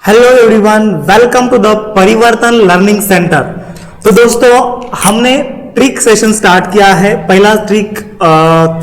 Hello everyone, welcome to the Parivartan learning centre. तो दोस्तों, हमने ट्रिक सेशन स्टार्ट किया है। पहला ट्रिक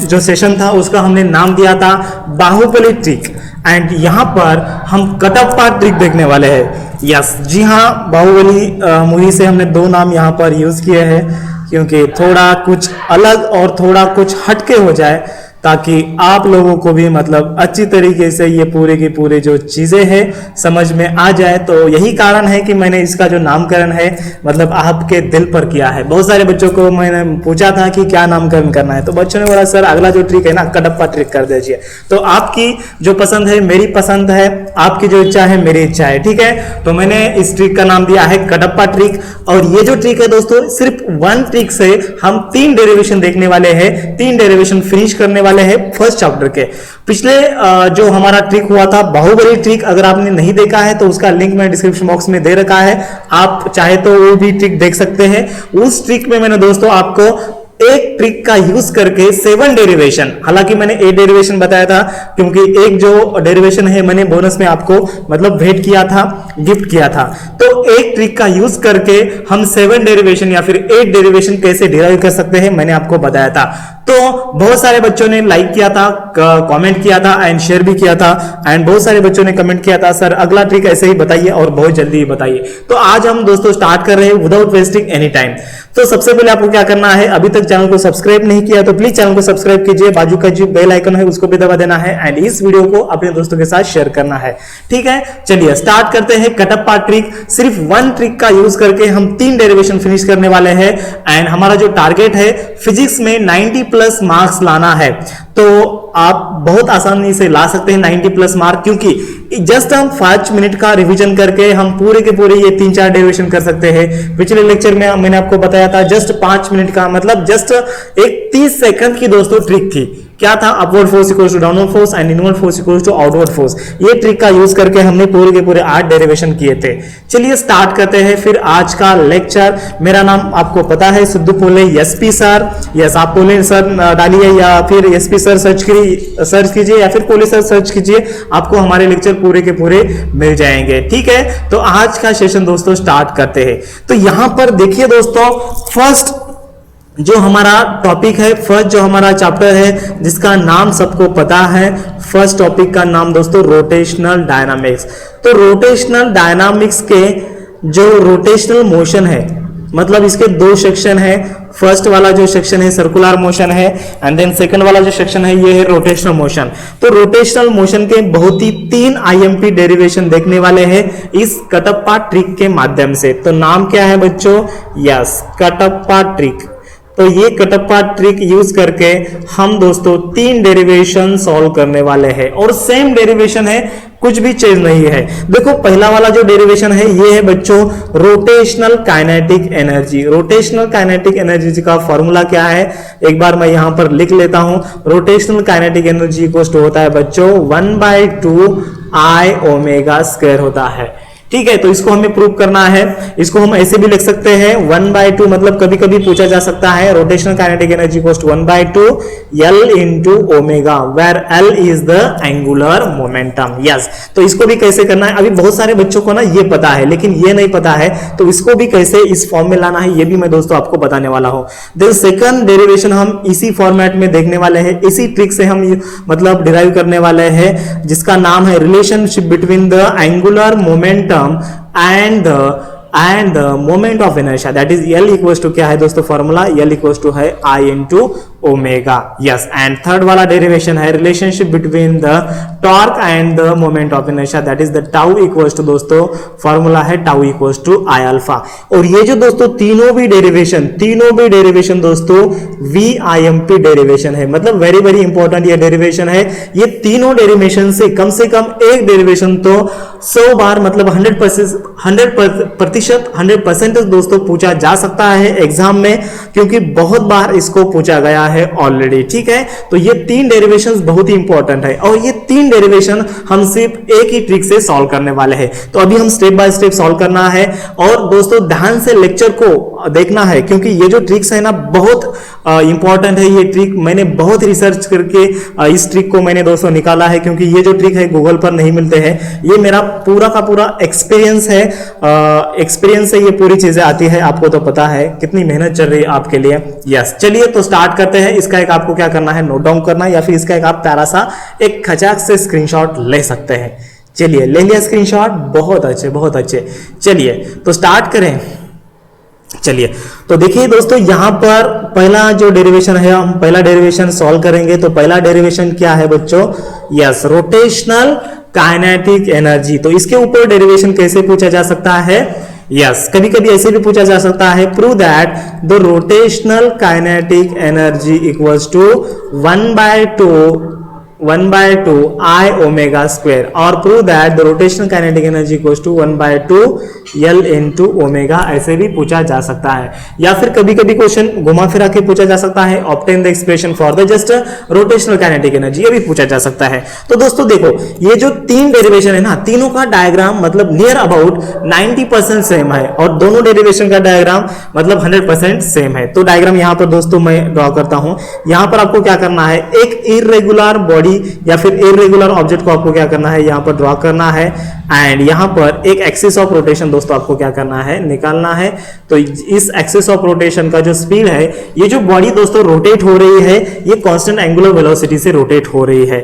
जो सेशन था उसका हमने नाम दिया था बाहुबली ट्रिक, एंड यहाँ पर हम कटप्पा ट्रिक देखने वाले हैं। यस जी हाँ, बाहुबली मूवी से हमने दो नाम यहाँ पर यूज किए हैं क्योंकि थोड़ा कुछ अलग और थोड़ा कुछ हटके हो जाए, ताकि आप लोगों को भी मतलब अच्छी तरीके से ये पूरे की पूरे जो चीजें हैं समझ में आ जाए। तो यही कारण है कि मैंने इसका जो नामकरण है मतलब आपके दिल पर किया है। बहुत सारे बच्चों को मैंने पूछा था कि क्या नामकरण करना है, तो बच्चों ने बोला सर अगला जो ट्रिक है ना कटप्पा ट्रिक कर दीजिए। तो आपकी जो पसंद है मेरी पसंद है, आपकी जो इच्छा है मेरी इच्छा है, ठीक है। तो मैंने इस ट्रिक का नाम दिया है कटप्पा ट्रिक। और ये जो ट्रिक है दोस्तों, सिर्फ वन ट्रिक से हम 3 डेरिवेशन देखने वाले हैं, 3 डेरिवेशन फिनिश करने वाले है फर्स्ट चैप्टर के। पिछले जो हमारा ट्रिक हुआ था बाहुबली ट्रिक, अगर आपने नहीं देखा है तो उसका लिंक मैं डिस्क्रिप्शन बॉक्स में दे रखा है, आप चाहे तो वो भी ट्रिक देख सकते हैं। उस ट्रिक में मैंने दोस्तों आपको एक ट्रिक का यूज करके 7 डेरिवेशन, हालांकि मैंने 8 डेरिवेशन बताया था क्योंकि एक जो डेरिवेशन है मैंने बोनस में आपको मतलब भेंट किया था, गिफ्ट किया था। तो एक ट्रिक का यूज करके हम 7 डेरिवेशन या फिर 8 डेरिवेशन कैसे डिराइव कर सकते हैं मैंने आपको बताया था। तो बहुत सारे बच्चों ने लाइक किया था, कमेंट किया था एंड शेयर भी किया था, एंड बहुत सारे बच्चों ने कमेंट किया था सर अगला ट्रिक ऐसे ही बताइए और बहुत जल्दी ही बताइए। तो आज हम दोस्तों स्टार्ट कर रहे हैं विदाउट वेस्टिंग एनी टाइम। तो सबसे पहले आपको क्या करना है, अभी तक चैनल को सब्सक्राइब नहीं किया तो प्लीज चैनल को सब्सक्राइब कीजिए, बाजू का जो बेल आइकन है उसको भी दबा देना है एंड इस वीडियो को अपने दोस्तों के साथ शेयर करना है, ठीक है। चलिए स्टार्ट करते हैं कटप्पा ट्रिक। सिर्फ वन ट्रिक का यूज करके हम 3 डेरिवेशन फिनिश करने वाले हैं एंड हमारा जो टारगेट है फिजिक्स में 90 प्लस मार्क्स लाना है। तो आप बहुत आसानी से ला सकते हैं 90 प्लस मार्क, क्योंकि जस्ट हम 5 मिनट का रिवीजन करके हम पूरे के पूरे ये 3-4 डेरिवेशन कर सकते हैं। पिछले लेक्चर में मैंने आपको बताया था जस्ट 5 मिनट का मतलब जस्ट एक 30 सेकंड की दोस्तों ट्रिक थी। क्या था, upward force equals to downward force and inward force equals to outward force. ये ट्रिक का यूज करके हमने पूरे के पूरे 8 डेरिवेशन किए थे। चलिए स्टार्ट करते हैं फिर आज का लेक्चर। मेरा नाम आपको पता है सिद्धू पोले एसपी सर। यस, आप पोले सर डालिए या फिर एसपी सर सर्च कीजिए या फिर पोले सर सर्च कीजिए, आपको हमारे लेक्चर पूरे के पूरे मिल जाएंगे, ठीक है। तो आज का सेशन दोस्तों स्टार्ट करते हैं। तो यहां पर देखिए दोस्तों, फर्स्ट जो हमारा टॉपिक है, फर्स्ट जो हमारा चैप्टर है जिसका नाम सबको पता है, फर्स्ट टॉपिक का नाम दोस्तों रोटेशनल डायनामिक्स। तो रोटेशनल डायनामिक्स के जो रोटेशनल मोशन है मतलब इसके 2 सेक्शन है। फर्स्ट वाला जो सेक्शन है सर्कुलर मोशन है एंड देन सेकंड वाला जो सेक्शन है ये है रोटेशनल मोशन। तो रोटेशनल मोशन के बहुत ही 3 आईएमपी डेरिवेशन देखने वाले हैं इस कटप्पा ट्रिक के माध्यम से। तो नाम क्या है बच्चों, यस कटप्पा ट्रिक। तो ये कटप्पा ट्रिक यूज करके हम दोस्तों 3 डेरिवेशन सॉल्व करने वाले हैं और सेम डेरिवेशन है, कुछ भी चेंज नहीं है। देखो पहला वाला जो डेरिवेशन है ये है बच्चों rotational kinetic energy. Rotational kinetic energy का फॉर्मूला क्या है, एक बार मैं यहां पर लिख लेता हूं। Rotational kinetic energy equals to होता है बच्चों 1/2 I ओमेगा स्क्वायर होता है, ठीक है। तो इसको हमें प्रूव करना है। इसको हम ऐसे भी लिख सकते हैं 1/2, मतलब कभी कभी पूछा जा सकता है rotational kinetic energy equals to 1/2 L into omega, where L is the angular momentum. Yes, तो इसको भी कैसे करना है, अभी बहुत सारे बच्चों को ना ये पता है लेकिन ये नहीं पता है, तो इसको भी कैसे इस फॉर्म में लाना है ये भी मैं दोस्तों आपको बताने वाला हूं। देन सेकंड डेरिवेशन हम इसी फॉर्मेट में देखने वाले हैं, इसी ट्रिक से हम मतलब डिराइव करने वाले हैं, जिसका नाम है relationship between the angular momentum and the moment of inertia, that is L equals to क्या है दोस्तों फॉर्मूला, L equals to है I into omega. Yes, and third वाला डेरिवेशन है relationship between the torque and the moment of inertia, that is the tau equals to दोस्तों formula है tau equals to I alpha. और ये जो दोस्तों तीनों भी डेरिवेशन दोस्तों VIMP डेरिवेशन है, मतलब वेरी वेरी इंपॉर्टेंट ये डेरिवेशन है। ये तीनों डेरिवेशन से कम एक डेरिवेशन तो 100 बार मतलब 100% दोस्तों पूछा जा सकता है एग्जाम में, क्योंकि बहुत बार इसको पूछा गया है ऑलरेडी, ठीक है। तो ये 3 डेरिवेशंस बहुत ही इंपॉर्टेंट है और ये 3 डेरिवेशन हम सिर्फ एक ही ट्रिक से सॉल्व करने वाले हैं। तो अभी हम स्टेप बाय स्टेप सॉल्व करना है और दोस्तों ध्यान से लेक्चर को देखना है, क्योंकि ये जो ट्रिक्स है ना बहुत इंपॉर्टेंट है। ये ट्रिक मैंने बहुत रिसर्च करके इस ट्रिक को मैंने दोस्तों निकाला है, क्योंकि ये जो ट्रिक है गूगल पर नहीं मिलते हैं। ये मेरा पूरा का पूरा एक्सपीरियंस है, एक्सपीरियंस से ये पूरी चीजें आती है। आपको तो पता है कितनी मेहनत चल रही है आपके लिए। यस, चलिए तो स्टार्ट करते हैं। इसका एक आपको क्या करना है, नोट डाउन करना है, या फिर इसका एक आप प्यारा सा एक खचाक से स्क्रीनशॉट ले सकते हैं। चलिए ले लिया स्क्रीनशॉट, बहुत अच्छे बहुत अच्छे। चलिए तो स्टार्ट करें। चलिए तो देखिए दोस्तों, यहां पर पहला जो डेरिवेशन है, हम पहला डेरिवेशन सॉल्व करेंगे। तो पहला डेरिवेशन क्या है बच्चों, यस, रोटेशनल काइनेटिक एनर्जी। तो इसके ऊपर डेरिवेशन कैसे पूछा जा सकता है, यस, कभी कभी ऐसे भी पूछा जा सकता है, prove that the rotational kinetic energy equals to 1/2 I omega square, और prove that the rotational kinetic energy equals to 1/2 L into omega. ऐसे भी पूछा जा सकता है, या फिर कभी कभी क्वेश्चन घुमा फिरा के पूछा जा सकता है, obtain the expression for the just rotational kinetic energy, ये भी पूछा जा सकता है। तो दोस्तों देखो, ये जो तीन डेरिवेशन है ना, तीनों का डायग्राम मतलब नियर अबाउट 90% सेम है, और दोनों डेरिवेशन का डायग्राम मतलब 100% सेम है। तो डायग्राम यहां पर दोस्तों मैं ड्रॉ करता हूं। यहां पर आपको क्या करना है, एक इर्रेगुलर बॉडी या फिर इर्रेगुलर ऑब्जेक्ट को आपको क्या करना है, यहां पर ड्रॉ करना है, एंड यहां पर एक एक्सिस ऑफ रोटेशन दोस्तों आपको क्या करना है, निकालना है। तो इस एक्सिस ऑफ रोटेशन का जो स्पीड है, ये जो बॉडी दोस्तों रोटेट हो रही है, ये कांस्टेंट एंगुलर वेलोसिटी से रोटेट हो रही है।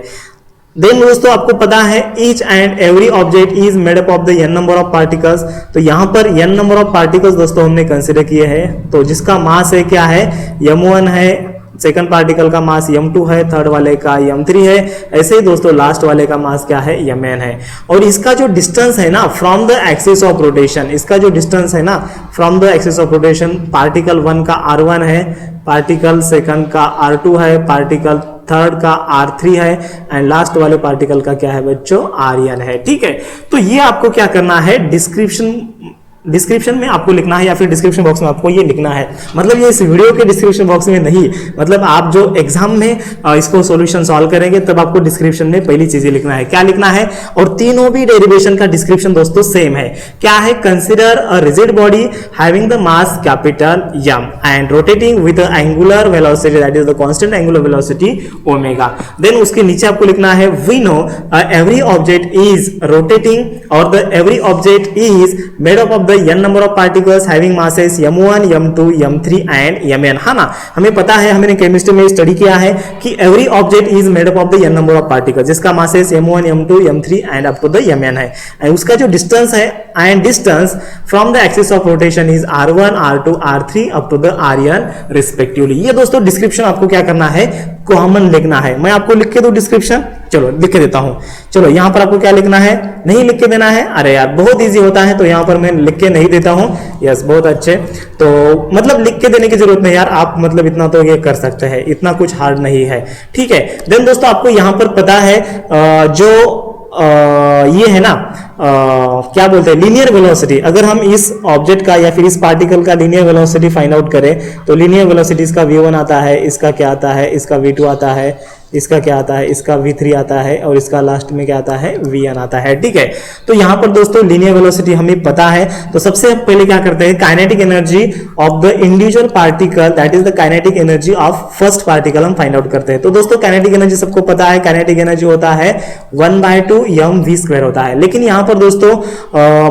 देन दोस्तों आपको पता है each and every object is made up of the n number of particles. तो यहां पर n नंबर ऑफ पार्टिकल्स दोस्तों हमने कंसीडर किए हैं, तो जिसका मास है क्या है, m1 है, सेकंड पार्टिकल का मास m2 है, थर्ड वाले का m3 है, ऐसे ही दोस्तों लास्ट वाले का मास क्या है, mn है। और इसका जो डिस्टेंस है ना from the axis of rotation, इसका जो डिस्टेंस है ना from the axis of rotation, particle 1 का r1 है, पार्टिकल सेकंड का r2 है, पार्टिकल थर्ड का r3 है, एंड लास्ट वाले पार्टिकल का क्या है बच्चों, rn है। ठीक है, तो ये आपको क्या करना है, डिस्क्रिप्शन में आपको लिखना है, या फिर डिस्क्रिप्शन बॉक्स में आपको ये लिखना है। मतलब ये इस वीडियो के डिस्क्रिप्शन बॉक्स में नहीं, मतलब आप जो एग्जाम में इसको सॉल्यूशन सॉल्व करेंगे तब आपको डिस्क्रिप्शन में पहली चीजें लिखना है। क्या लिखना है, और तीनों भी डेरिवेशन का डिस्क्रिप्शन दोस्तों सेम है। क्या है, consider a rigid body having the mass capital M and rotating with angular velocity that is the constant angular velocity omega. Then उसके नीचे आपको लिखना है, we know every object is rotating और the every object is made up of n number of particles having masses m1 m2 m3 and mn। हाँ ना, हमें पता है, हमने केमिस्ट्री में स्टडी किया है कि every object is made up of the n number of particles, जिसका masses m1 m2 m3 and up to the mn है। and उसका जो डिस्टेंस है, and distance from the axis of rotation is r1 r2 r3 up to the rn respectively। ये दोस्तों description आपको क्या करना है, कॉमन लिखना है। मैं आपको लिख के दूं डिस्क्रिप्शन, चलो लिख के देता हूं। चलो यहां पर आपको क्या लिखना है, नहीं लिख के देना है, अरे यार बहुत इजी होता है, तो यहां पर मैं लिख के नहीं देता हूं। यस, बहुत अच्छे। तो मतलब लिख के देने की जरूरत नहीं यार, आप मतलब इतना तो ये कर सकते हैं, इतना कुछ हार्ड नहीं है। ठीक है, देन दोस्तों आपको यहां पर पता है जो ये है ना, क्या बोलते हैं, लीनियर वेलोसिटी। अगर हम इस ऑब्जेक्ट का या फिर इस पार्टिकल का लीनियर वेलोसिटी फाइंड आउट करें, तो लीनियर वेलोसिटी इसका v1 आता है, इसका क्या आता है, इसका v2 आता है, इसका क्या आता है, इसका v3 आता है, और इसका लास्ट में क्या आता है, vn आता है। ठीक है, तो यहां पर दोस्तों लीनियर वेलोसिटी हमें पता है। तो सबसे पहले क्या करते हैं, kinetic energy of the individual particle that is the kinetic energy of first particle हम फाइंड आउट करते हैं। तो दोस्तों काइनेटिक एनर्जी सबको पता है, काइनेटिक एनर्जी होता है 1/2 mv² होता है। लेकिन यहां पर दोस्तों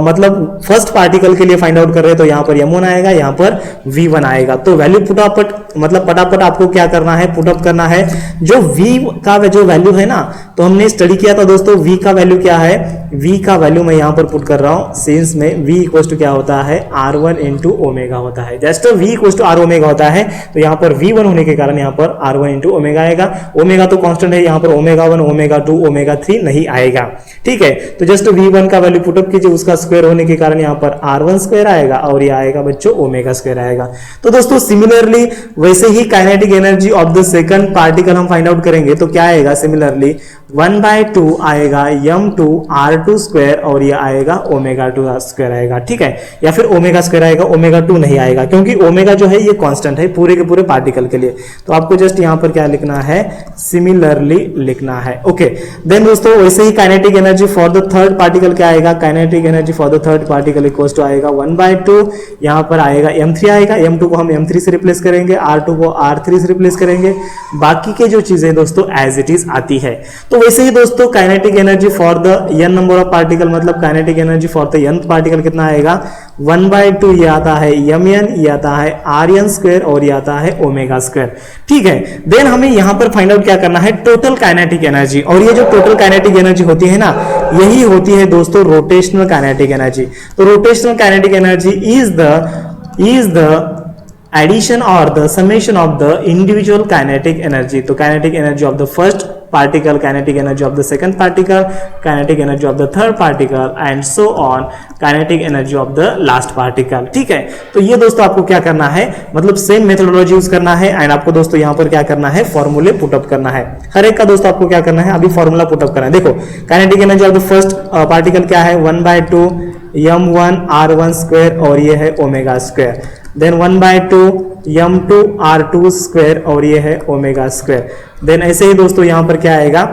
मतलब फर्स्ट पार्टिकल के लिए फाइंड आउट कर रहे हैं, तो यहां पर m1 आएगा, यहां पर v1 आएगा। तो वैल्यू पुटअप मतलब फटाफट आपको क्या करना है, पुटअप करना है। जो v का जो वैल्यू है ना, तो हमने स्टडी किया था दोस्तों, v का वैल्यू क्या है, v का वैल्यू मैं यहां पर पुट कर रहा हूं, सिंस में v इक्वल टू क्या होता है, r1 इंटू ओमेगा होता है। Just v equal to r omega होता है, तो यहां पर v1 होने के कारण यहां पर r1 इंटू ओमेगा आएगा। ओमेगा तो कांस्टेंट है, यहां पर ओमेगा 1 ओमेगा 2 ओमेगा 3 नहीं आएगा। ठीक है, तो जस्ट v1 का वैल्यू पुटअप कीजिए, उसका स्क्वायर होने के कारण यहां पर r1 स्क्वायर आएगा, और ये आएगा बच्चों ओमेगा स्क्वायर आएगा। तो दोस्तों सिमिलरली वैसे ही kinetic energy of the second particle हम फाइंड आउट करेंगे तो क्या आएगा, सिमिलरली 1/2 आएगा m2 r2 स्क्वायर और ये आएगा ओमेगा 2 स्क्वायर आएगा, ठीक है, या फिर ओमेगा स्क्वायर आएगा, ओमेगा 2 नहीं आएगा क्योंकि ओमेगा जो है ये कांस्टेंट है पूरे के पूरे पार्टिकल के लिए। तो आपको जस्ट यहाँ पर क्या लिखना है, सिमिलरली लिखना है। ओके, देन दोस्तों वैसे ही kinetic energy for the third particle क्या आएगा, kinetic energy for the third particle equals to आएगा 1/2, यहाँ पर आएगा m3 आएगा, m2 को हम m3 से रिप्लेस करेंगे, r2 को r3 से रिप्लेस करेंगे, बाकी के जो चीजें दोस्तों एज इट इज आती है। तो वैसे ही दोस्तों kinetic energy for the n number of particle, मतलब kinetic energy for the nth particle कितना आएगा, 1/2 ये आता है mn, ये आता है rn स्क्वायर और ये आता है ओमेगा स्क्वायर, ठीक है। देन हमें यहां पर फाइंड आउट क्या करना है, टोटल काइनेटिक एनर्जी, और ये जो टोटल काइनेटिक एनर्जी होती है ना, यही होती है दोस्तों रोटेशनल काइनेटिक एनर्जी। तो rotational kinetic energy is the addition or the summation of the individual kinetic energy। तो kinetic energy of the first particle, kinetic energy of the second particle, kinetic energy of the third particle and so on, kinetic energy of the last particle, ठीक है। तो ये दोस्तों आपको क्या करना है, मतलब सेम मेथोडोलॉजी यूज करना है एंड आपको दोस्तों यहाँ पर क्या करना है, फॉर्मूले पुटअप करना है। हर एक का दोस्तों आपको क्या करना है, अभी फॉर्मूला पुटअप करना है। देखो kinetic energy of the first particle क्या है, 1/2 m1 r1 स्क्वायर और ये है omega square, then 1/2 m2 r2 square और ये है ओमेगा स्क्वायर। देन ऐसे ही दोस्तों यहाँ पर क्या आएगा,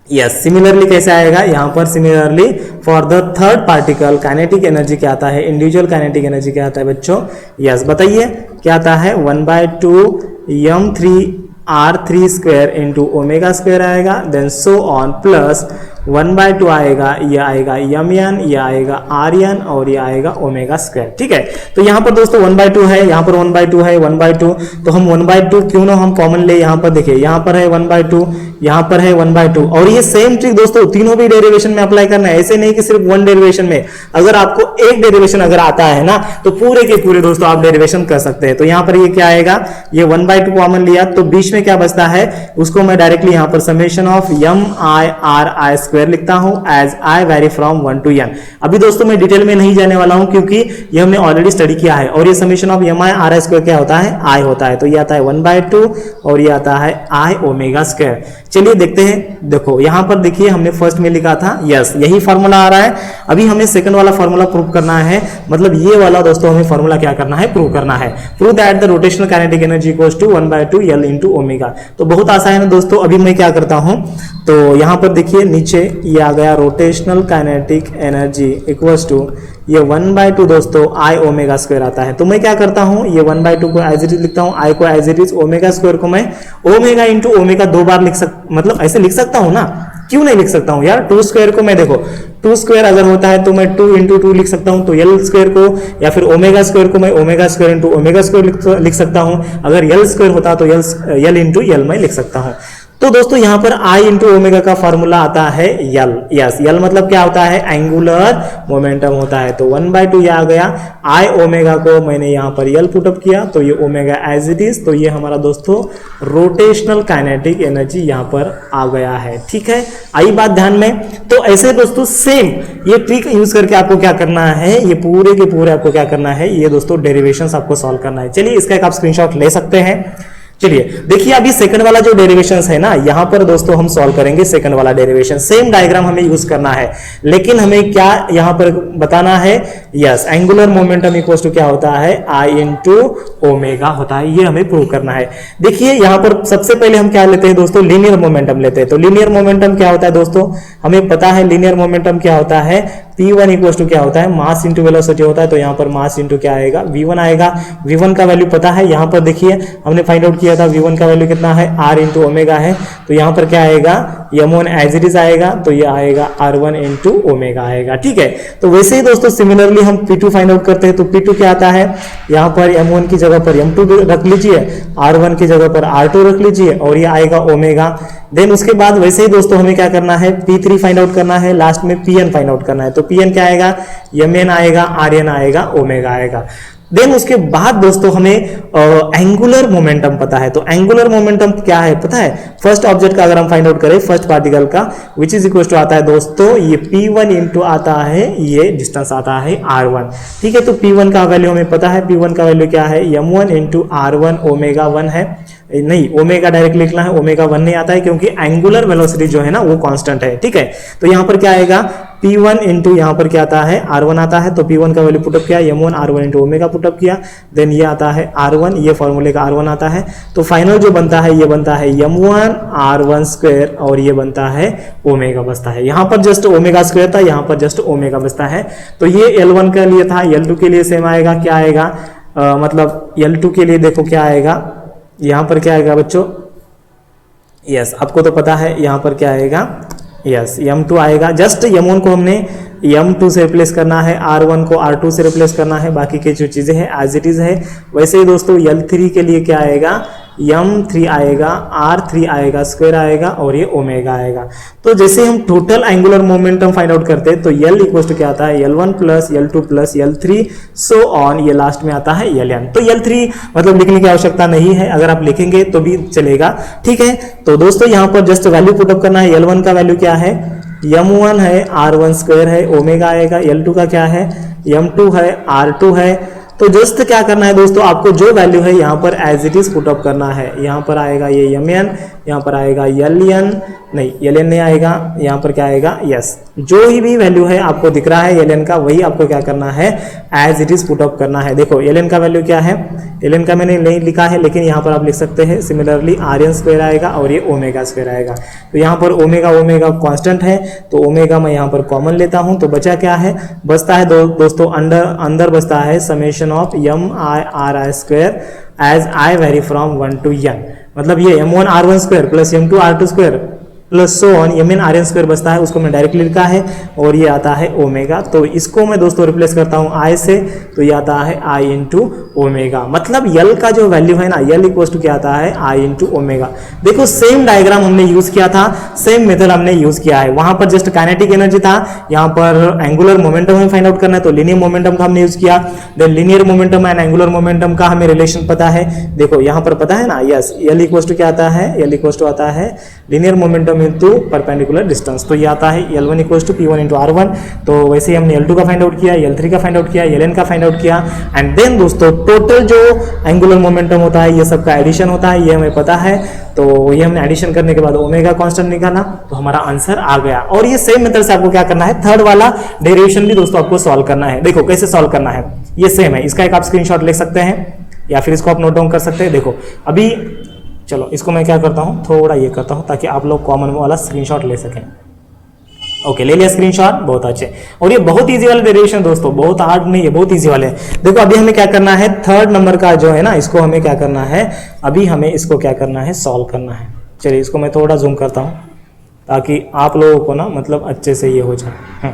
यस सिमिलरली कैसे आएगा, यहाँ पर similarly for the third particle kinetic energy क्या आता है, इंडिविजुअल काइनेटिक एनर्जी क्या आता है बच्चों, यस बताइए क्या आता है, 1/2 m3 r3 square into omega square आएगा, देन सो ऑन प्लस 1/2 आएगा, ये आएगा mn, ये आएगा rn और ये आएगा ओमेगा स्क्वायर, ठीक है। तो यहाँ पर दोस्तों 1/2 है, यहाँ पर 1/2 है, 1/2 तो हम 1/2 क्यों ना हम कॉमन ले, यहाँ पर देखिए यहाँ पर है 1/2, यहाँ पर है 1/2 और ये सेम ट्रिक दोस्तों तीनों भी डेरिवेशन में अप्लाई करना है। ऐसे नहीं कि सिर्फ वन डेरिवेशन में, अगर आपको एक डेरिवेशन अगर आता है ना तो पूरे के पूरे दोस्तों आप डेरिवेशन कर सकते हैं। तो यहाँ पर ये क्या आएगा, ये 1/2 कॉमन लिया तो बीच में क्या बचता है, उसको मैं डायरेक्टली यहाँ पर समेशन ऑफ m(i)r(i) स्क्वायर लिखता हूं as i vary from 1 to n। अभी दोस्तों मैं डिटेल में नहीं जाने वाला हूं क्योंकि ये हमने ऑलरेडी स्टडी किया है। और ये समेशन ऑफ mi(r(i) स्क्वायर क्या होता है, i होता है। तो ये आता है 1/2 और ये आता है i ओमेगा स्क्वायर। चलिए देखते हैं, देखो यहां पर देखिए हमने फर्स्ट में लिखा था, यस यही फॉर्मूला आ रहा है। अभी हमें सेकंड वाला फॉर्मूला प्रूव करना है, मतलब ये वाला दोस्तों हमें फॉर्मूला क्या करना है, प्रूव करना है। Prove that the rotational kinetic energy equals to 1/2 L into omega. तो बहुत आसान है दोस्तों। अभी मैं क्या करता हूं, तो यहां पर देखिए नीचे ये आ गया rotational kinetic energy equals to ये 1/2 दोस्तों i ओमेगा स्क्वायर आता है। तो मैं क्या करता हूं, ये 1/2 को एज इट इज लिखता हूं, i को as it is, omega square को मैं ओमेगा इंटू ओमेगा 2 बार मतलब ऐसे लिख सकता हूं ना, क्यों नहीं लिख सकता हूं यार। 2 स्क्वायर को मैं देखो 2 स्क्वायर अगर होता है तो मैं 2 इंटू 2 लिख सकता हूं। तो L स्क्वायर को या फिर ओमेगा स्क्वायर को मैं omega square into omega square लिख सकता हूं। अगर L स्क्वायर होता तो L इंटू L मैं लिख सकता हूं। तो दोस्तों यहाँ पर I इंटू ओमेगा का फॉर्मूला आता है L। यस L मतलब क्या होता है, एंगुलर मोमेंटम होता है। तो 1/2 ये आ गया, I ओमेगा को मैंने यहाँ पर L पुटअप किया तो ये ओमेगा एज इट इज। तो ये हमारा दोस्तों रोटेशनल काइनेटिक एनर्जी यहाँ पर आ गया है, ठीक है। आई बात ध्यान में। तो ऐसे दोस्तों सेम ये ट्रिक यूज करके आपको क्या करना है, ये पूरे के पूरे आपको क्या करना है, ये दोस्तों डेरिवेशंस आपको सॉल्व करना है। चलिए इसका एक आप स्क्रीनशॉट ले सकते हैं। चलिए देखिए अभी सेकंड वाला जो डेरिवेशंस है ना, यहां पर दोस्तों हम सॉल्व करेंगे सेकंड वाला डेरिवेशन। सेम डायग्राम हमें यूज करना है, लेकिन हमें क्या यहां पर बताना है, yes angular momentum equals to क्या होता है, I इंटू ओमेगा होता है। ये हमें प्रूव करना है। देखिए यहां पर सबसे पहले हम क्या लेते हैं दोस्तों, लीनियर मोमेंटम लेते हैं। तो लीनियर मोमेंटम क्या होता है दोस्तों, हमें पता है लीनियर मोमेंटम क्या होता है, P1 इक्वल्स टू क्या होता है, मास इंटू वेलोसिटी होता है। तो यहाँ पर मास इंटू क्या आएगा, V1 आएगा। V1 का वैल्यू पता है, यहाँ पर देखिए हमने फाइंड आउट किया था V1 का वैल्यू कितना है, R इंटू ओमेगा है। तो यहाँ पर क्या आएगा, M1 एज इट इज आएगा। तो ये आएगा R1 इंटू ओमेगा आएगा, ठीक है। तो वैसे ही दोस्तों सिमिलरली हम P2 फाइंड आउट करते हैं। तो P2 क्या आता है, यहाँ पर M1 की जगह पर M2 रख लीजिए, R1 की जगह पर R2 रख लीजिए और ये आएगा ओमेगा। देन उसके बाद वैसे ही दोस्तों हमें क्या करना है, P3 फाइंड आउट करना है, लास्ट में Pn फाइंड आउट करना है। तो Pn क्या आएगा, Mn आएगा, Rn आएगा, ओमेगा आएगा। देन उसके बाद दोस्तों हमें एंगुलर मोमेंटम पता है। तो एंगुलर मोमेंटम क्या है पता है, फर्स्ट ऑब्जेक्ट का अगर हम फाइंड आउट करें, फर्स्ट पार्टिकल का, विच इज इक्वल टू आता है दोस्तों ये P1 इंटू आता है, ये डिस्टेंस आता है R1। ठीक है, तो P1 का वैल्यू हमें पता है, P1 का वैल्यू क्या है, m1 इंटू R1 ओमेगा 1 है, नहीं ओमेगा डायरेक्ट लिखना है, ओमेगा 1 नहीं आता है क्योंकि एंगुलर वेलोसिटी जो है ना वो कांस्टेंट है। ठीक है, तो यहाँ पर क्या आएगा, P1 इंटू यहाँ पर क्या आता है, R1 आता है, तो P1 का वैल्यू पुटअप किया, m1 R1 into omega put up किया, देन ये आता है R1, ये फॉर्मूले का R1 आता है, तो फाइनल जो बनता है ये बनता है m1 R1 स्क्वायर और ये बनता है ओमेगा बचता है। यहाँ पर जस्ट ओमेगा स्क्वायर था, यहाँ पर जस्ट ओमेगा बचता है। तो ये L1 के लिए था, L2 के लिए सेम आएगा, क्या आएगा मतलब L2 के लिए देखो क्या आएगा, यहाँ पर क्या आएगा बच्चों, यस आपको तो पता है यहाँ पर क्या आएगा, यस m2 आएगा। जस्ट m1 को हमने m2 से रिप्लेस करना है, R1 को R2 से रिप्लेस करना है, बाकी की जो चीजें हैं एज इट इज है। वैसे ही दोस्तों L3 के लिए क्या आएगा, m3 आएगा, R3 आएगा, स्क्वायर आएगा और ये ओमेगा आएगा। तो जैसे हम total angular momentum find out करते हैं तो L इक्वल टू क्या आता है, L1 plus L2 plus L3 so on, ये लास्ट में आता है Ln। तो L3 मतलब लिखने की आवश्यकता नहीं है, अगर आप लिखेंगे तो भी चलेगा। ठीक है, तो दोस्तों यहाँ पर जस्ट वैल्यू पुटअप करना है। L1 का वैल्यू क्या है, m1 है, R1 स्क्वायर है, ओमेगा आएगा। L2 का क्या है, m2 है, R2 है। तो जस्ट क्या करना है दोस्तों, आपको जो वैल्यू है यहाँ पर as it is put up करना है। यहाँ पर आएगा ये mn, यहाँ पर आएगा Ln, नहीं Ln नहीं आएगा, यहाँ पर क्या आएगा, यस जो ही भी वैल्यू है आपको दिख रहा है Ln का, वही आपको क्या करना है as it is put up करना है। देखो Ln का वैल्यू क्या है, Ln का मैंने नहीं लिखा है लेकिन यहाँ पर आप लिख सकते हैं सिमिलरली Rn स्क्वायर आएगा और ये ओमेगा स्क्वायर आएगा। तो यहाँ पर ओमेगा ओमेगा कांस्टेंट है, तो ओमेगा मैं यहाँ पर कॉमन लेता हूँ, तो बचा क्या है, बचता है दोस्तों अंदर बचता है summation of m I r I square as I vary from 1 to n। मतलब ये m1 R1 square plus m2 R2 square plus so on mn Rn square बचता है, उसको मैं डायरेक्टली लिखा है और ये आता है ओमेगा। तो इसको मैं दोस्तों रिप्लेस करता हूँ I से, तो ये आता है I इंटू ओमेगा। मतलब L का जो वैल्यू है ना, L इक्वल टू क्या आता है, I इंटू ओमेगा। देखो सेम डायग्राम हमने यूज किया था, सेम मेथड हमने यूज किया है। वहां पर जस्ट काइनेटिक एनर्जी था, यहाँ पर एंगुलर मोमेंटम हमें फाइंड आउट करना है, तो लीनियर मोमेंटम का हमने यूज किया। Then linear momentum and angular momentum का हमें रिलेशन पता है। देखो यहाँ पर पता है ना, यस L इक्वल टू क्या आता है, L इक्वल टू आता है linear momentum into perpendicular distance. तो ये आता है L1 equal to P1 into R1। तो वैसे ही हमने L2 का फाइंड आउट किया, L3 का फाइंड आउट किया, Ln का फाइंड आउट किया। एंड देन दोस्तों टोटल जो एंगुलर मोमेंटम होता है ये सबका एडिशन होता है, ये हमें पता है। तो ये हमने एडिशन करने के बाद ओमेगा कांस्टेंट निकाला, तो हमारा आंसर आ गया। और ये सेम मेथड से आपको क्या करना है, थर्ड वाला डेरिवेशन भी दोस्तों आपको सॉल्व करना है। देखो कैसे सॉल्व करना है, ये सेम है, इसका एक आप स्क्रीनशॉट ले सकते हैं या फिर इसको आप नोट डाउन कर सकते हैं। देखो अभी चलो इसको मैं क्या करता हूँ, थोड़ा ये करता हूँ ताकि आप लोग कॉमन वाला स्क्रीनशॉट ले सकें। ओके ले लिया स्क्रीनशॉट, बहुत अच्छे। और ये बहुत इजी वाले डेरिवेशन दोस्तों, बहुत हार्ड नहीं है, बहुत इजी वाले हैं। देखो अभी हमें क्या करना है, थर्ड नंबर का जो है ना, इसको हमें क्या करना है, अभी हमें इसको क्या करना है, सॉल्व करना है। चलिए इसको मैं थोड़ा जूम करता हूँ ताकि आप लोगों को ना मतलब अच्छे से ये हो जाए।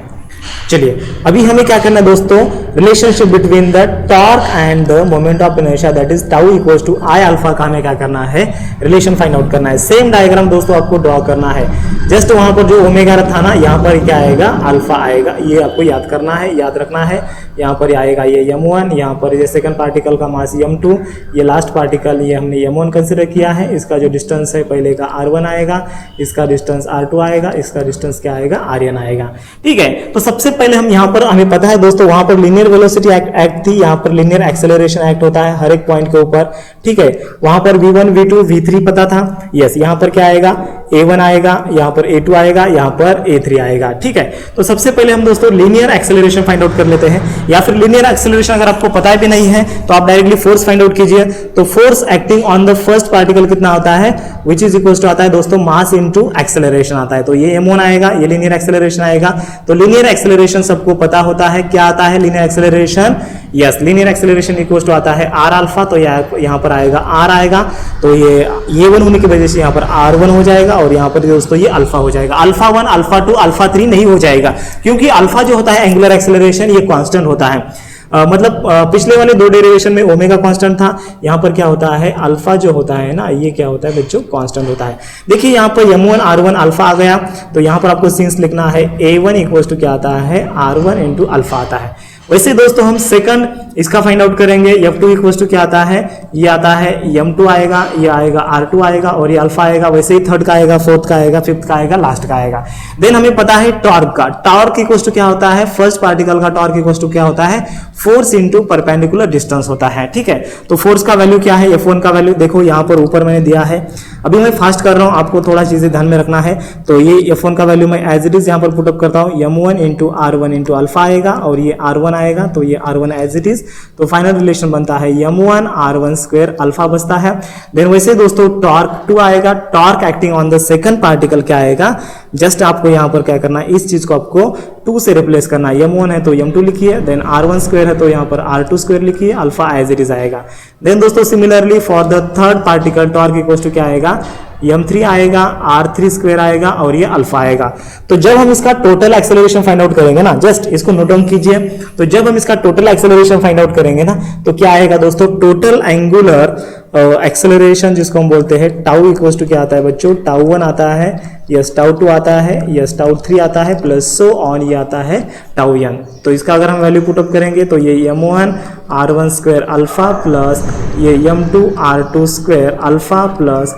चलिए अभी हमें क्या करना है दोस्तों, relationship between the torque and the moment of inertia that is tau equals to I alpha का हमें क्या करना है, रिलेशन फाइंड आउट करना है। सेम डायग्राम दोस्तों आपको ड्रॉ करना है। जस्ट वहां पर जो ओमेगा था ना, यहाँ पर क्या आएगा, अल्फा आएगा, ये आपको याद करना है, याद रखना है। यहाँ पर आएगा ये m1, यहाँ पर ये सेकंड पार्टिकल का मास m2, ये लास्ट पार्टिकल ये हमने m1 कंसिडर किया है। इसका जो डिस्टेंस है पहले का R1 आएगा, इसका डिस्टेंस R2 आएगा, इसका डिस्टेंस क्या आएगा, Rn आएगा। ठीक है, तो सबसे पहले हम यहाँ पर हमें पता है दोस्तों, वहां पर लीनियर वेलोसिटी एक्ट थी, यहाँ पर लीनियर एक्सेलरेशन एक्ट होता है हर एक पॉइंट के ऊपर। ठीक है, वहां पर v1 v2 v3 पता था। यस यहाँ पर क्या आएगा, a1 आएगा, यहाँ पर a2 आएगा, यहाँ पर a3 आएगा। ठीक है, तो सबसे पहले हम दोस्तों लीनियर एक्सेलरेशन फाइंड आउट कर लेते हैं, या फिर लीनियर एक्सेलरेशन अगर आपको पता भी नहीं है तो आप डायरेक्टली फोर्स फाइंड आउट कीजिए। तो force acting on the first particle कितना होता है, विच इज इक्वल टू आता है दोस्तों मास इनटू एक्सेलरेशन आता है। तो ये m1 आएगा, ये लीनियर एक्सेलरेशन आएगा। तो लीनियर एक्सेलरेशन सबको पता होता है, क्या आता है linear acceleration, yes linear acceleration equal to आता है r अल्फा। तो यहाँ पर आएगा r आएगा, तो ये 1 होने की वजह से यहाँ पर r1 हो जाएगा और यहाँ पर दोस्तों ये अल्फा हो जाएगा। अल्फा 1 अल्फा 2 अल्फा 3 नहीं हो जाएगा, क्योंकि अल्फा जो होता है एंगुलर एक्सेलरेशन ये कांस्टेंट होता है। मतलब पिछले वाले दो डेरिवेशन में ओमेगा कांस्टेंट था, यहाँ पर क्या होता है, अल्फा जो होता है ना, ये क्या होता है बच्चों, कांस्टेंट होता है। देखिए यहाँ पर m1 r1 अल्फा आ गया, तो यहाँ पर आपको सिंस लिखना है a1 इक्वल टू क्या आता है, r1 इंटू अल्फा आता है। वैसे दोस्तों हम सेकंड इसका फाइंड आउट करेंगे। F2 इक्वल टू क्या आता है, ये आता है M2 आएगा, ये आएगा R2 आएगा और ये अल्फा आएगा। वैसे ही थर्ड का आएगा, फोर्थ का आएगा, फिफ्थ का आएगा, लास्ट का आएगा। देन हमें पता है टॉर्क का, टॉर्क इक्वल टू क्या होता है, फर्स्ट पार्टिकल का टॉर्क इक्वल टू क्या होता है, फोर्स इंटू परपेंडिकुलर डिस्टेंस होता है। ठीक है, तो फोर्स का वैल्यू क्या है, F1 का वैल्यू देखो यहाँ पर ऊपर मैंने दिया है। अभी मैं फास्ट कर रहा हूँ, आपको थोड़ा चीजें ध्यान में रखना है। तो ये F1 का वैल्यू मैं एज इट इज यहाँ पर पुटअप करता हूँ, M1 into R1 into alpha आएगा और ये R1 आएगा, तो ये R1 एज इट इज। तो फाइनल रिलेशन बनता है M1 R1 स्क्वायर अल्फा बचता है। देन वैसे दोस्तों टॉर्क 2 आएगा, torque acting on the second particle क्या आएगा, जस्ट आपको यहाँ पर क्या करना है, इस चीज को आपको 2 से रिप्लेस करना है। M1 है तो M2 लिखिए, देन R1 स्क्वायर है तो यहाँ पर R2 स्क्वायर लिखिए, अल्फा एज इट इज आएगा। देन दोस्तों similarly for the third particle torque equal to क्या आएगा, M3 आएगा, R3 स्क्वायर आएगा और ये अल्फा आएगा। तो जब हम इसका टोटल एक्सेलरेशन फाइंड आउट करेंगे ना, जस्ट इसको नोट डाउन कीजिए। तो जब हम इसका टोटल एक्सेलरेशन फाइंड आउट करेंगे ना, तो क्या आएगा दोस्तों, टोटल एंगुलर एक्सेलरेशन जिसको हम बोलते हैं टाउ इक्वल टू क्या आता है बच्चों, टाउ 1 आता है, यस टाउ 2 आता है, यस टाउ 3 आता है, प्लस सो ऑन ये आता है टाउ n। तो इसका अगर हम वैल्यू पुटअप करेंगे तो ये M1 R1 square alpha plus ये M2 R2 square alpha plus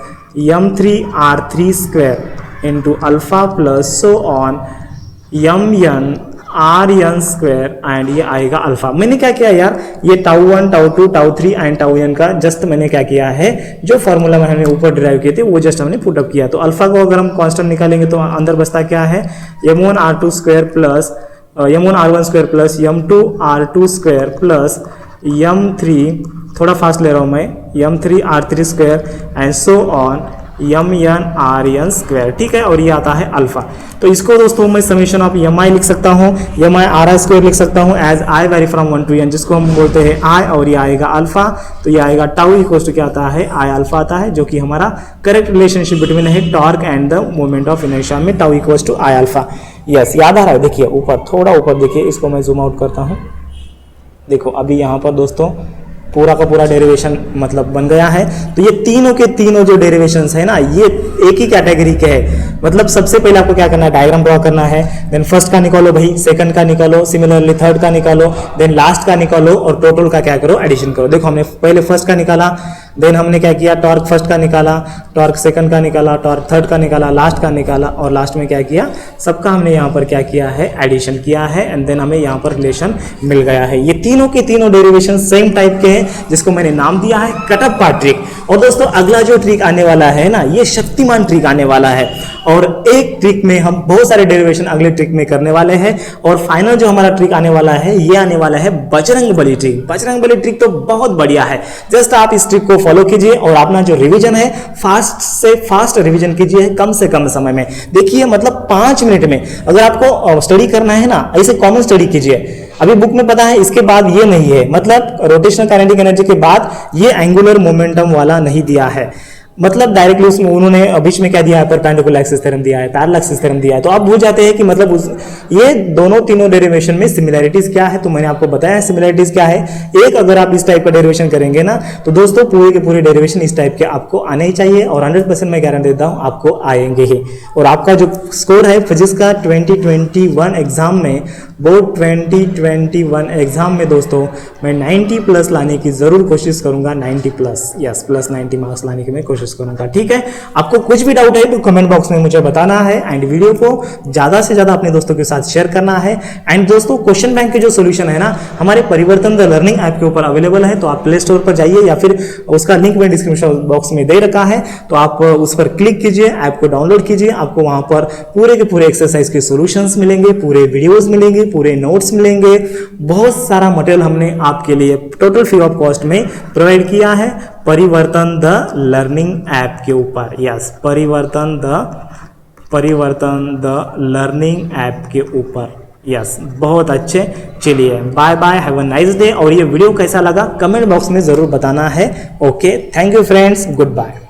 M3 R3 square into alpha plus so on Mn Rn square and ये आएगा अल्फा। मैंने क्या किया यार, ये tau 1 tau 2 tau 3 and tau n का जस्ट मैंने क्या किया है, जो फॉर्मूला में हमने ऊपर डिराइव किए थे वो जस्ट हमने पुटअप किया। तो अल्फा को अगर हम कांस्टेंट निकालेंगे तो अंदर बचता क्या है, M1 R2 square plus M1 R1 square plus M2 R2 square plus M3, थोड़ा फास्ट ले रहा हूं मैं, M3 R3 square and so on Mn Rn square. ठीक है, और ये आता है अल्फा। तो इसको दोस्तों मैं समीशन ऑफ Mi लिख सकता हूँ, Mi R स्क्वायर लिख सकता हूँ as I vary from 1 to n, जिसको हम बोलते हैं I, और ये आएगा अल्फा। तो ये आएगा टाउ इक्वल टू क्या आता है, I अल्फा आता है, जो कि हमारा करेक्ट रिलेशनशिप बिटवीन है torque and the moment of inertia में, tau equal to I alpha. Yes, याद आ रहा है, देखिए ऊपर, थोड़ा ऊपर देखिए, इसको मैं जूम आउट करता हूँ। देखो अभी यहाँ पर दोस्तों पूरा का पूरा डेरिवेशन मतलब बन गया है। तो ये तीनों के तीनों जो डेरिवेशंस है ना, ये एक ही कैटेगरी के हैं। मतलब सबसे पहले आपको क्या करना है, डायग्राम ड्रॉ करना है, देन फर्स्ट का निकालो भाई, सेकंड का निकालो, सिमिलरली थर्ड का निकालो, देन लास्ट का निकालो और टोटल का क्या करो, एडिशन करो। देखो हमने पहले फर्स्ट का निकाला, देन हमने क्या किया, टॉर्क फर्स्ट का निकाला, टॉर्क सेकंड का निकाला, टॉर्क थर्ड का निकाला, लास्ट का निकाला और लास्ट में क्या किया, सबका हमने यहाँ पर क्या किया है, एडिशन किया है एंड देन हमें यहाँ पर रिलेशन मिल गया है। ये तीनों के तीनों डेरिवेशन सेम टाइप के हैं, जिसको मैंने नाम दिया है कटप्पा ट्रिक। और दोस्तों अगला जो ट्रिक आने वाला है ना, ये शक्तिमान ट्रिक आने वाला है और एक ट्रिक में हम बहुत सारे डेरिवेशन अगले ट्रिक में करने वाले हैं। और फाइनल जो हमारा ट्रिक आने वाला है, ये आने वाला है बजरंगबली ट्रिक। बजरंगबली ट्रिक तो बहुत बढ़िया है, जस्ट आप इस ट्रिक को फॉलो कीजिए और अपना जो रिवीजन है फास्ट से फास्ट रिवीजन कीजिए, कम से कम समय में। देखिए मतलब 5 मिनट में अगर आपको स्टडी करना है ना, ऐसे कॉमन स्टडी कीजिए। अभी बुक में पता है इसके बाद ये नहीं है, मतलब रोटेशनल काइनेटिक एनर्जी के बाद ये एंगुलर मोमेंटम वाला नहीं दिया है। मतलब डायरेक्टली उसमें उन्होंने बीच में क्या दिया है, परपेंडिकुलर एक्सिस थ्योरम दिया है, पैरेलल एक्सिस थ्योरम दिया है। तो आप भूल जाते हैं कि मतलब ये दोनों तीनों डेरिवेशन में सिमिलैरिटीज क्या है। तो मैंने आपको बताया सिमिलैरिटीज क्या है। एक अगर आप इस टाइप का डेरिवेशन करेंगे ना, तो दोस्तों पूरे के पूरे डेरिवेशन इस टाइप के आपको आने ही चाहिए और 100% मैं गारंटी देता हूं आपको आएंगे ही। और आपका जो स्कोर है फिजिक्स का 2021 एग्जाम में, बोर्ड 2021 एग्जाम में दोस्तों मैं 90 प्लस लाने की जरूर कोशिश करूंगा। 90 प्लस, यस प्लस 90 मार्क्स लाने की मैं कोशिश करूंगा। ठीक है, आपको कुछ भी डाउट है तो कमेंट बॉक्स में मुझे बताना है एंड वीडियो को ज्यादा से ज्यादा अपने दोस्तों के साथ शेयर करना है। एंड दोस्तों क्वेश्चन बैंक के जो सोल्यूशन है ना, हमारे परिवर्तन द लर्निंग ऐप के ऊपर अवेलेबल है। तो आप प्ले स्टोर पर जाइए या फिर उसका लिंक मैं डिस्क्रिप्शन बॉक्स में दे रखा है, तो आप उस पर क्लिक कीजिए, ऐप को डाउनलोड कीजिए। आपको वहां पर पूरे के पूरे एक्सरसाइज के सोल्यूशंस मिलेंगे, पूरे वीडियोस मिलेंगे, पूरे नोट्स मिलेंगे। बहुत सारा मटेरियल हमने आपके लिए टोटल फ्री ऑफ कॉस्ट में प्रोवाइड किया है परिवर्तन द लर्निंग ऐप के ऊपर। यस, परिवर्तन द लर्निंग ऐप के ऊपर। यस, बहुत अच्छे। चलिए bye bye, have a nice day. और ये वीडियो कैसा लगा कमेंट बॉक्स में जरूर बताना है। Okay, thank you friends, good bye.